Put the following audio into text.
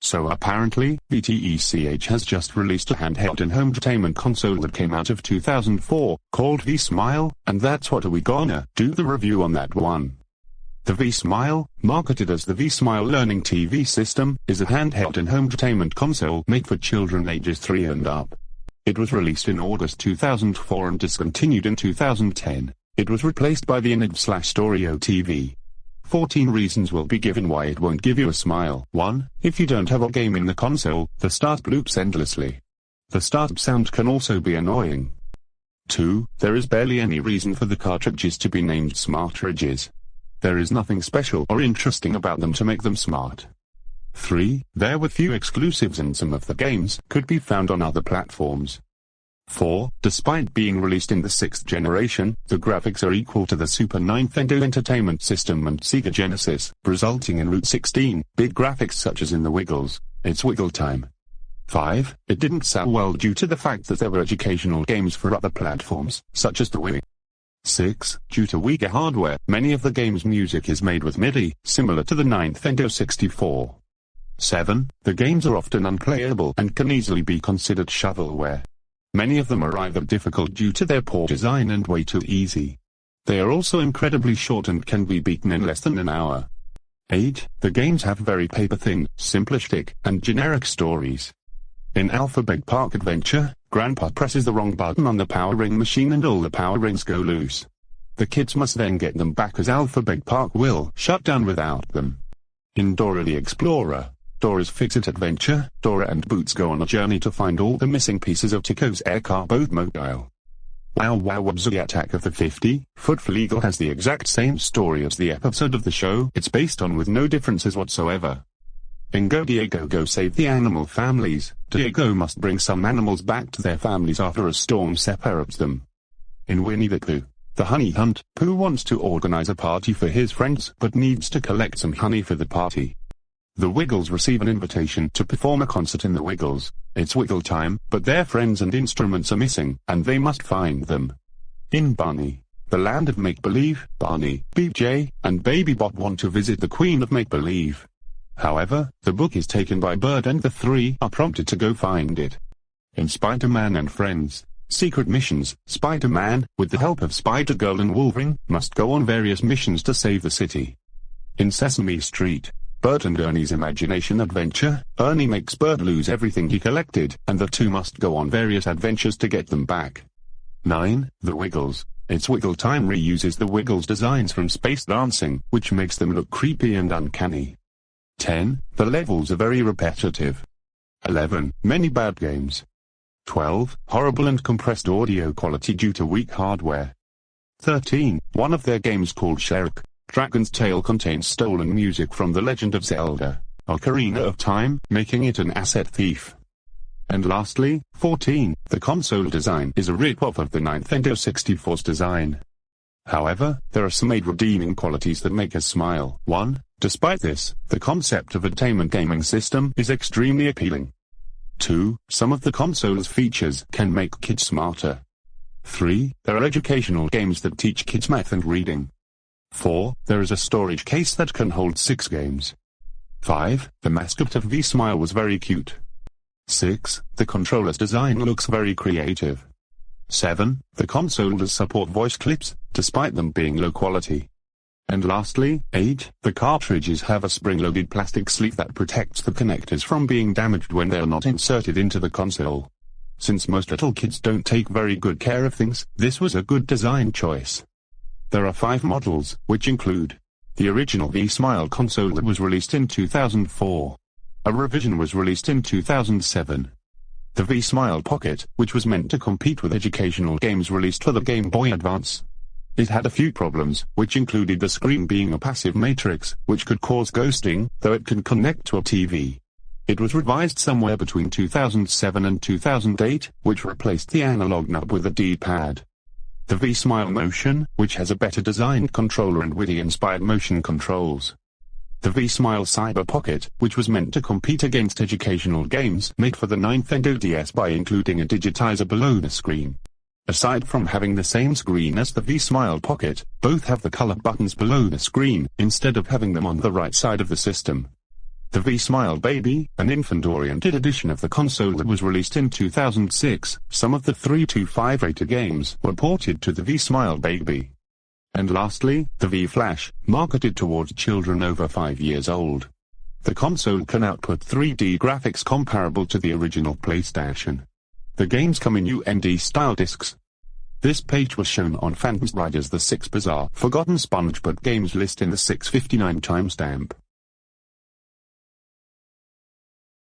So apparently, VTECH has just released a handheld and home entertainment console that came out of 2004, called V-Smile, and that's what we gonna do the review on that one. The V-Smile, marketed as the V-Smile Learning TV System, is a handheld and home entertainment console made for children ages 3 and up. It was released in August 2004 and discontinued in 2010. It was replaced by the Enid/Storeo TV. 14 reasons will be given why it won't give you a smile. 1. If you don't have a game in the console, the startup loops endlessly. The startup sound can also be annoying. 2. There is barely any reason for the cartridges to be named Smartridges. There is nothing special or interesting about them to make them smart. 3. There were few exclusives and some of the games could be found on other platforms. 4. Despite being released in the 6th generation, the graphics are equal to the Super Nintendo Entertainment System and Sega Genesis, resulting in Route 16-bit graphics such as in the Wiggles. It's Wiggle time. 5. It didn't sell well due to the fact that there were educational games for other platforms, such as the Wii. 6. Due to weaker hardware, many of the game's music is made with MIDI, similar to the Nintendo 64. 7. The games are often unplayable and can easily be considered shovelware. Many of them are either difficult due to their poor design and way too easy. They are also incredibly short and can be beaten in less than an hour. 8. The games have very paper-thin, simplistic, and generic stories. In Alphabet Park Adventure, Grandpa presses the wrong button on the power ring machine and all the power rings go loose. The kids must then get them back as Alphabet Park will shut down without them. In Dora the Explorer, Dora's Fix-It Adventure, Dora and Boots go on a journey to find all the missing pieces of Tico's air car boatmobile. Wow Wow Wubs The Attack of the 50-Foot Fleagle has the exact same story as the episode of the show it's based on with no differences whatsoever. In Go Diego Go Save the Animal Families, Diego must bring some animals back to their families after a storm separates them. In Winnie the Pooh, The Honey Hunt, Pooh wants to organize a party for his friends but needs to collect some honey for the party. The Wiggles receive an invitation to perform a concert in the Wiggles. It's Wiggle time, but their friends and instruments are missing, and they must find them. In Barney, the Land of Make-Believe, Barney, BJ, and Baby Bop want to visit the Queen of Make-Believe. However, the book is taken by Bert and the three are prompted to go find it. In Spider-Man and Friends, Secret Missions, Spider-Man, with the help of Spider-Girl and Wolverine, must go on various missions to save the city. In Sesame Street, Bert and Ernie's Imagination Adventure, Ernie makes Bert lose everything he collected, and the two must go on various adventures to get them back. 9. The Wiggles. It's Wiggle Time reuses the Wiggles designs from Space Dancing, which makes them look creepy and uncanny. 10. The levels are very repetitive. 11. Many bad games. 12. Horrible and compressed audio quality due to weak hardware. 13. One of their games called Sherk, Dragon's Tale contains stolen music from The Legend of Zelda, Ocarina of Time, making it an asset thief. And lastly, 14. The console design is a rip-off of the Nintendo 64's design. However, there are some redeeming qualities that make us smile. 1. Despite this, the concept of entertainment gaming system is extremely appealing. 2. Some of the console's features can make kids smarter. 3. There are educational games that teach kids math and reading. 4. There is a storage case that can hold 6 games. 5. The mascot of V-Smile was very cute. 6. The controller's design looks very creative. 7. The console does support voice clips, despite them being low quality. And lastly, 8. The cartridges have a spring-loaded plastic sleeve that protects the connectors from being damaged when they are not inserted into the console. Since most little kids don't take very good care of things, this was a good design choice. There are 5 models, which include the original V-Smile console that was released in 2004. A revision was released in 2007. The V-Smile Pocket, which was meant to compete with educational games released for the Game Boy Advance. It had a few problems, which included the screen being a passive matrix, which could cause ghosting, though it can connect to a TV. It was revised somewhere between 2007 and 2008, which replaced the analog knob with a D-pad. The V-Smile Motion, which has a better designed controller and witty-inspired motion controls. The V-Smile Cyber Pocket, which was meant to compete against educational games made for the Nintendo DS by including a digitizer below the screen. Aside from having the same screen as the V-Smile Pocket, both have the color buttons below the screen, instead of having them on the right side of the system. The V-Smile Baby, an infant-oriented edition of the console that was released in 2006, some of the 3-5 rated games were ported to the V-Smile Baby. And lastly, the V-Flash, marketed towards children over 5 years old. The console can output 3D graphics comparable to the original PlayStation. The games come in UMD-style discs. This page was shown on Phantom Riders: The 6 Bizarre Forgotten SpongeBob Games list in the 659 timestamp.